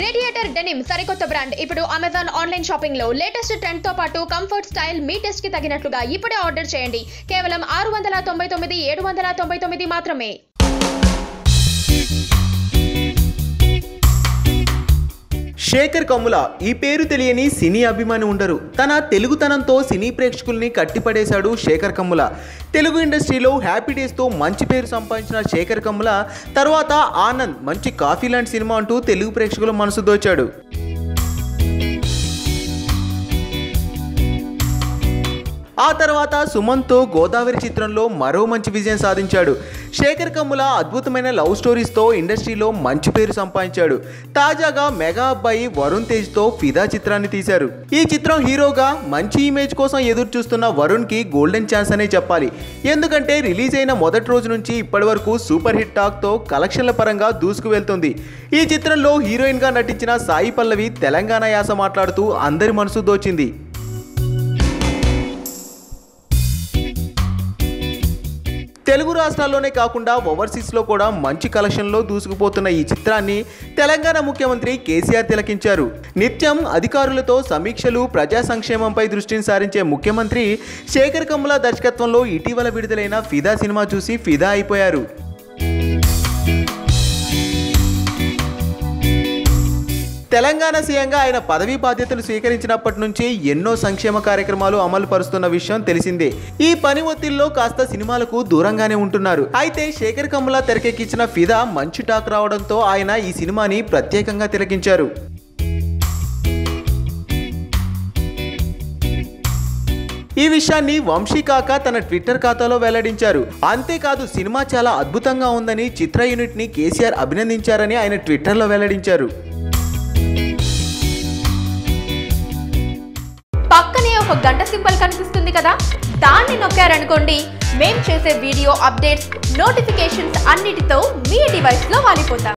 Radiator denim సరికొత్త brand ఇప్పుడు Amazon online shopping లో లేటెస్ట్ ట్రెండ్ తో పాటు కంఫర్ట్ స్టైల్ మీ టెస్ట్ కి తగినట్లుగా ఇప్పుడే ఆర్డర్ చేయండి. కేవలం 699 799 మాత్రమే. శేఖర్ కమ్ముల ఈ పేరు తెలియని సినీ అభిమాని ఉండరు. తన తెలుగుతనంతో సినీ ప్రేక్షకుల్ని కట్టిపడేశాడు శేఖర్ కమ్ముల. తెలుగు ఇండస్ట్రీలో హ్యాపీ డేస్తో మంచి పేరు సంపాదించిన శేఖర్ కమ్ముల తర్వాత ఆనంద్, మంచి కాఫీ లాంటి సినిమా అంటూ తెలుగు ప్రేక్షకుల మనసు దోచాడు. ఆ తర్వాత సుమన్తో గోదావరి చిత్రంలో మరో మంచి విజయం సాధించాడు. శేఖర్ కమ్ముల అద్భుతమైన లవ్ స్టోరీస్తో ఇండస్ట్రీలో మంచి పేరు సంపాదించాడు. తాజాగా మెగా అబ్బాయి వరుణ్ తేజ్తో ఫిదా చిత్రాన్ని తీశారు. ఈ చిత్రం హీరోగా మంచి ఇమేజ్ కోసం ఎదురు చూస్తున్న వరుణ్కి గోల్డెన్ ఛాన్స్ అనే చెప్పాలి. ఎందుకంటే రిలీజ్ అయిన మొదటి రోజు నుంచి ఇప్పటి వరకు సూపర్ హిట్ టాక్తో కలెక్షన్ల పరంగా దూసుకు వెళ్తుంది. ఈ చిత్రంలో హీరోయిన్గా నటించిన సాయి పల్లవి తెలంగాణ యాస మాట్లాడుతూ అందరి మనసు దోచింది. తెలుగు రాష్ట్రాల్లోనే కాకుండా ఓవర్సీస్లో కూడా మంచి కలెక్షన్లో దూసుకుపోతున్న ఈ చిత్రాన్ని తెలంగాణ ముఖ్యమంత్రి కేసీఆర్ తిలకించారు. నిత్యం అధికారులతో సమీక్షలు, ప్రజా సంక్షేమంపై దృష్టిని సారించే ముఖ్యమంత్రి శేఖర్ కమ్ముల దర్శకత్వంలో ఇటీవల విడుదలైన ఫిదా సినిమా చూసి ఫిదా అయిపోయారు. తెలంగాణ సీఎంగా ఆయన పదవీ బాధ్యతలు స్వీకరించినప్పటి నుంచి ఎన్నో సంక్షేమ కార్యక్రమాలు అమలు పరుస్తున్న విషయం తెలిసిందే. ఈ పని ఒత్తిడిలో కాస్త సినిమాలకు దూరంగానే ఉంటున్నారు. అయితే శేఖర్ కమ్ముల తెరకెక్కించిన ఫిదా మంచి టాక్ రావడంతో ఆయన ఈ సినిమాని ప్రత్యేకంగా తిలకించారు. ఈ విషయాన్ని వంశీ కాక తన ట్విట్టర్ ఖాతాలో వెల్లడించారు. అంతేకాదు సినిమా చాలా అద్భుతంగా ఉందని చిత్ర యూనిట్ని కేసీఆర్ అభినందించారని ఆయన ట్విట్టర్లో వెల్లడించారు. పక్కనే ఒక గంట సింబల్ కనిపిస్తుంది కదా, దాన్ని నొక్కారనుకోండి మేం చేసే వీడియో అప్డేట్స్, నోటిఫికేషన్స్ అన్నిటితో మీ డివైస్లో వాలిపోతాం.